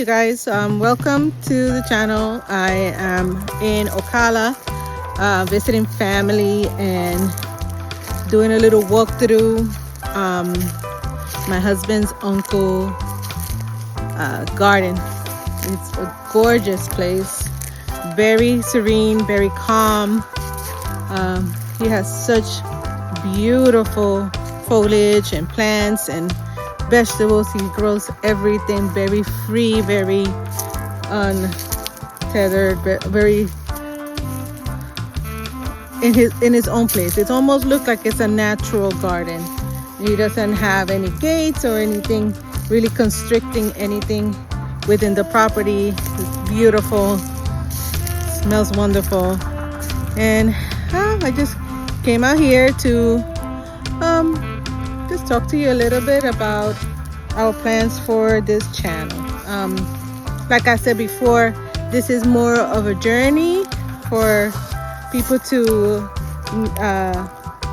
you guys, welcome to the channel. I am in Ocala, visiting family and doing a little walkthrough. My husband's uncle garden. It's a gorgeous place, very serene, very calm. He has such beautiful foliage and plants and vegetables. He grows everything very free, very untethered, very in his own place. It almost looks like it's a natural garden. He doesn't have any gates or anything really constricting anything within the property. It's beautiful, smells wonderful, and I just came out here to just talk to you a little bit about our plans for this channel. Like I said before, this is more of a journey for people to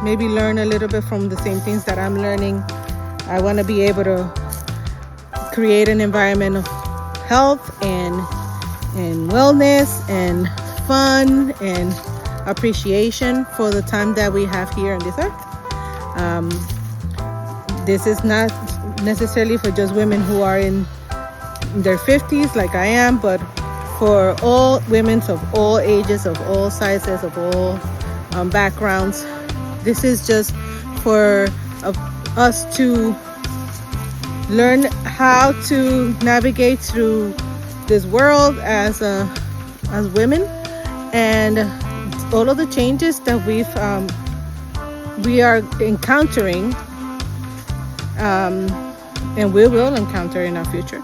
maybe learn a little bit from the same things that I'm learning. I want to be able to create an environment of health and wellness and fun and appreciation for the time that we have here on this earth. This is not necessarily for just women who are in their 50s like I am, but for all women of all ages, of all sizes, of all backgrounds. This is just for us to learn how to navigate through this world as women, and all of the changes that we are encountering, and we will encounter in our future.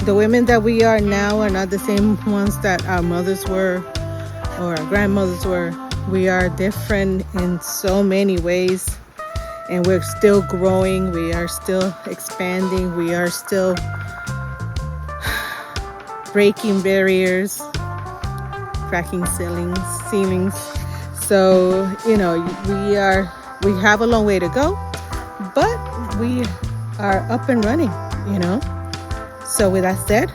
The women that we are now are not the same ones that our mothers were or our grandmothers were. We are different in so many ways, and we're still growing. We are still expanding. We are still breaking barriers, cracking ceilings. So, we have a long way to go, but we are up and running, So with that said,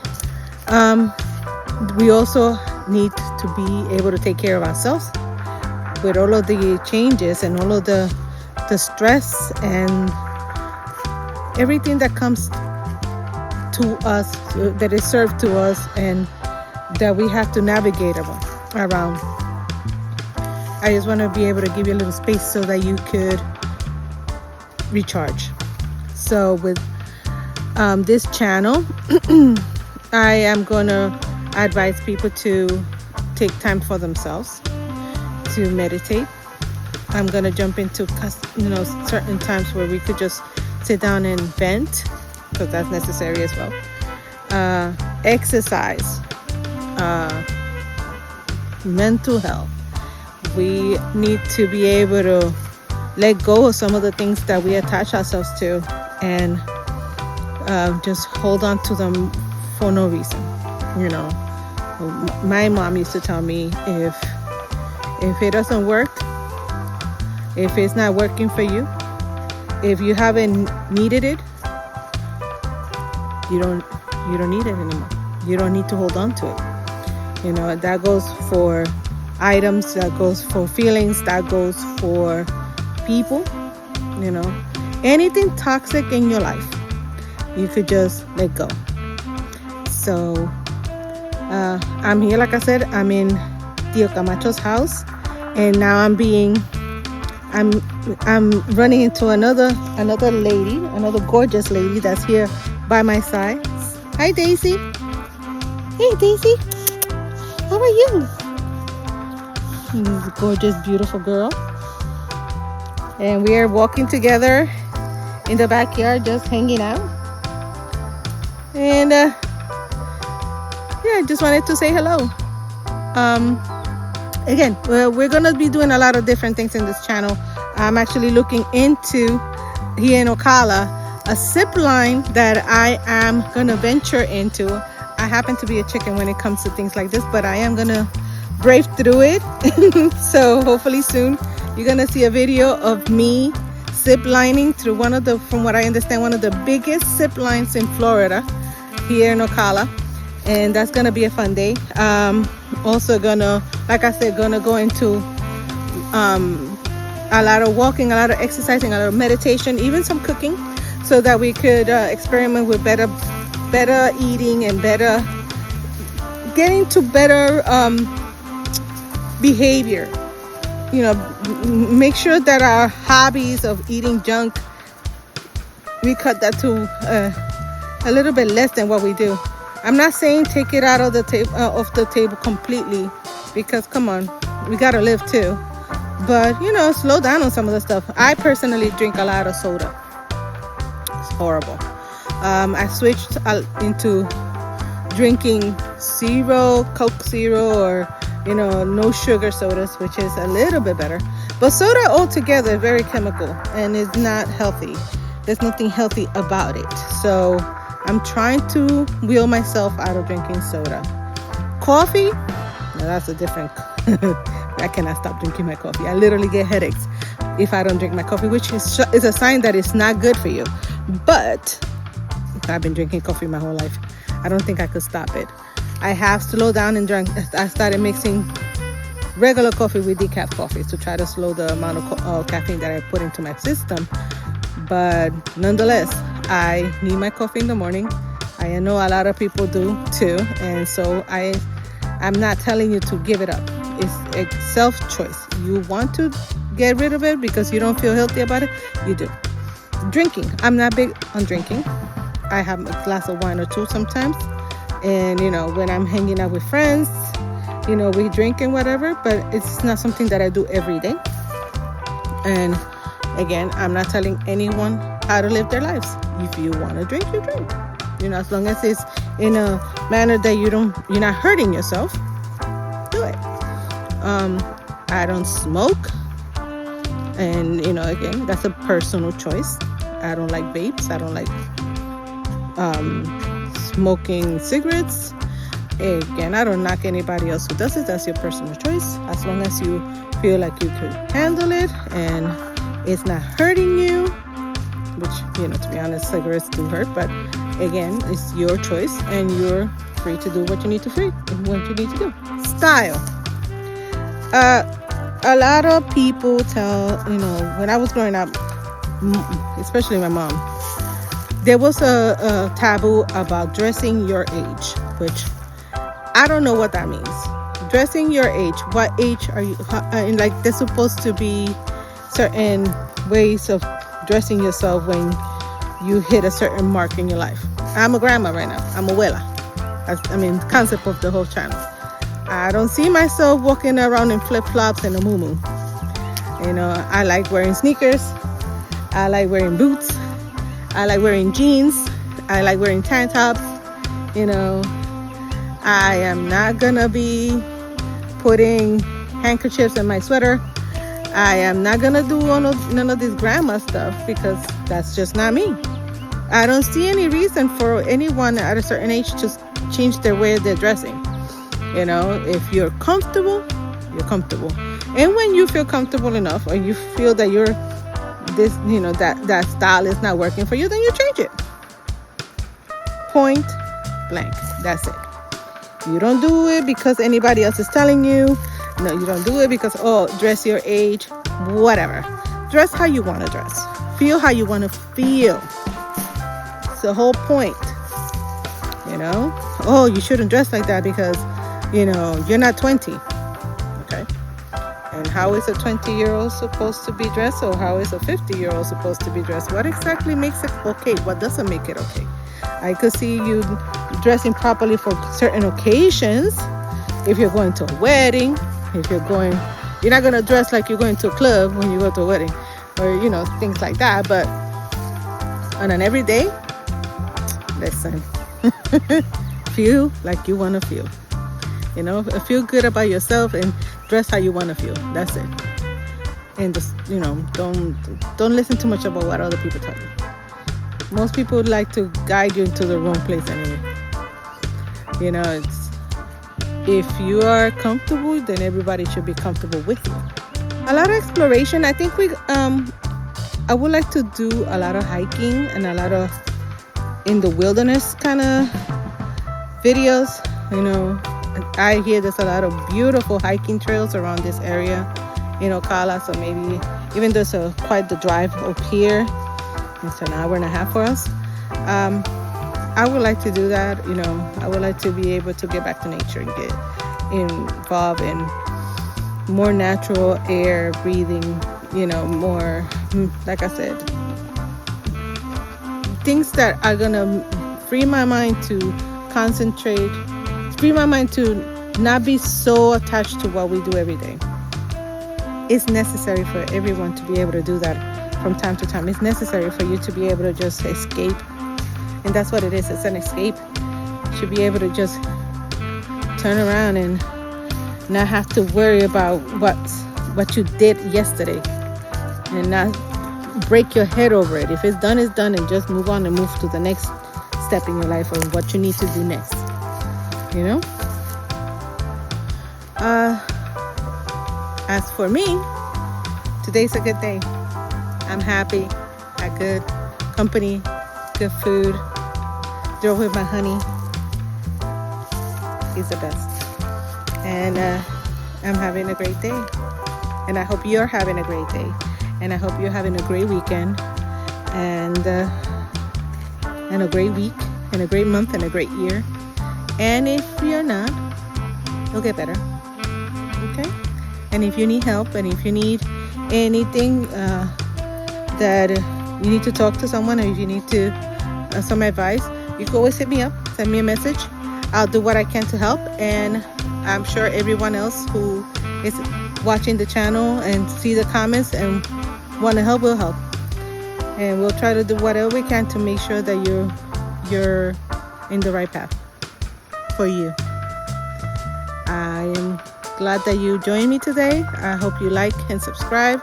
we also need to be able to take care of ourselves with all of the changes and all of the stress and everything that comes to us, that is served to us, and that we have to navigate around. I just want to be able to give you a little space so that you could recharge. So with this channel, I am going to advise people to take time for themselves, to meditate. I'm going to jump into certain times where we could just sit down and vent, because that's necessary as well. Exercise, mental health. We need to be able to let go of some of the things that we attach ourselves to and just hold on to them for no reason. My mom used to tell me, if it doesn't work, if it's not working for you, if you haven't needed it, you don't need it anymore. You don't need to hold on to it. That goes for items, that goes for feelings, that goes for people. Anything toxic in your life, you could just let go. So I'm here, like I said, I'm in Tio Camacho's house, and now I'm running into another lady, another gorgeous lady that's here by my side. Hi, Daisy. Hey, Daisy. How are you? She's a gorgeous, beautiful girl. And we are walking together in the backyard, just hanging out. And I just wanted to say hello. Again, we're gonna be doing a lot of different things in this channel. I'm actually looking into, here in Ocala, a zip line that I am gonna venture into. I happen to be a chicken when it comes to things like this, but I am gonna brave through it. So hopefully soon you're gonna see a video of me zip lining through from what I understand, one of the biggest zip lines in Florida. here in Ocala, and that's gonna be a fun day. Also gonna, like I said, gonna go into a lot of walking, a lot of exercising, a lot of meditation, even some cooking, so that we could experiment with better eating and getting to better behavior. Make sure that our hobbies of eating junk, we cut that to a little bit less than what we do. I'm not saying take it out of the table completely, because come on, we gotta live too. But slow down on some of the stuff. I personally drink a lot of soda. It's horrible. I switched into drinking zero Coke Zero, or no sugar sodas, which is a little bit better. But soda altogether is very chemical and is not healthy. There's nothing healthy about it. So I'm trying to wheel myself out of drinking soda. Coffee, now that's a different I cannot stop drinking my coffee. I literally get headaches if I don't drink my coffee, which is a sign that it's not good for you. But I've been drinking coffee my whole life. I don't think I could stop it. I have slowed down and drank. I started mixing regular coffee with decaf coffee to try to slow the amount of caffeine that I put into my system. But nonetheless, I need my coffee in the morning. I know a lot of people do too, and so I'm not telling you to give it up. It's a self-choice. You want to get rid of it because you don't feel healthy about it, you do. Drinking, I'm not big on drinking. I have a glass of wine or two sometimes, and when I'm hanging out with friends, we drink and whatever, but it's not something that I do every day. And again, I'm not telling anyone how to live their lives. If you want to drink, you drink. As long as it's in a manner that you're not hurting yourself, do it. I don't smoke, and again, that's a personal choice. I don't like vapes. I don't like smoking cigarettes. Again, I don't knock anybody else who does it. That's your personal choice. As long as you feel like you could handle it and it's not hurting you, which to be honest, cigarettes do hurt, but again, it's your choice and you're free to do what you need to do. Style. A lot of people tell, when I was growing up, especially my mom, there was a taboo about dressing your age, which I don't know what that means. Dressing your age, what age are you? And like, there's supposed to be certain ways of dressing yourself when you hit a certain mark in your life. I'm a grandma right now. I'm abuela. That's, concept of the whole channel. I don't see myself walking around in flip-flops and a muumuu. I like wearing sneakers. I like wearing boots. I like wearing jeans. I like wearing tank tops. I am not gonna be putting handkerchiefs in my sweater. I am not gonna do none of this grandma stuff, because that's just not me. I don't see any reason for anyone at a certain age to change their way they're dressing. If you're comfortable, you're comfortable. And when you feel comfortable enough, or you feel that that style is not working for you, then you change it. Point blank. That's it. You don't do it because anybody else is telling you. No, you don't do it because, dress your age, whatever. Dress how you want to dress. Feel how you want to feel. It's the whole point. You shouldn't dress like that because, you're not 20. Okay. And how is a 20-year-old supposed to be dressed, or how is a 50-year-old supposed to be dressed? What exactly makes it okay? What doesn't make it okay? I could see you dressing properly for certain occasions. If you're going to a wedding, you're not going to dress like you're going to a club when you go to a wedding, or, things like that. But on an everyday, listen, feel like you want to feel. Feel good about yourself and dress how you want to feel. That's it. And just, don't listen too much about what other people tell you. Most people would like to guide you into the wrong place anyway. If you are comfortable, then everybody should be comfortable with you. A lot of exploration. I think I would like to do a lot of hiking and a lot of in the wilderness kind of videos. I hear there's a lot of beautiful hiking trails around this area in Ocala, so maybe even though it's quite the drive up here, it's an hour and a half for us. I would like to do that. I would like to be able to get back to nature and get involved in more natural air breathing, more, like I said, things that are gonna free my mind to concentrate, free my mind to not be so attached to what we do every day. It's necessary for everyone to be able to do that from time to time. It's necessary for you to be able to just escape. And that's what it is. It's an escape. You should be able to just turn around and not have to worry about what you did yesterday and not break your head over it. If it's done, it's done, and just move on and move to the next step in your life or what you need to do next. As for me, today's a good day. I'm happy. Had good company, good food. Drove with my honey. He's the best. And I'm having a great day. And I hope you're having a great day. And I hope you're having a great weekend. And a great week. And a great month. And a great year. And if you're not, you'll get better. Okay? And if you need help, and if you need anything that you need to talk to someone, or if you need to some advice, you can always hit me up, send me a message. I'll do what I can to help, and I'm sure everyone else who is watching the channel and see the comments and want to help will help. And we'll try to do whatever we can to make sure that you're in the right path for you. I am glad that you joined me today. I hope you like and subscribe.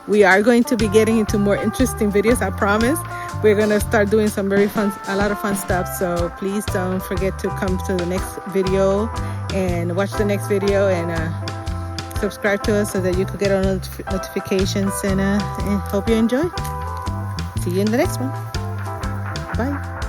We are going to be getting into more interesting videos, I promise. We're going to start doing a lot of fun stuff. So please don't forget to come to the next video and watch the next video and subscribe to us so that you could get our notifications, and hope you enjoy. See you in the next one. Bye.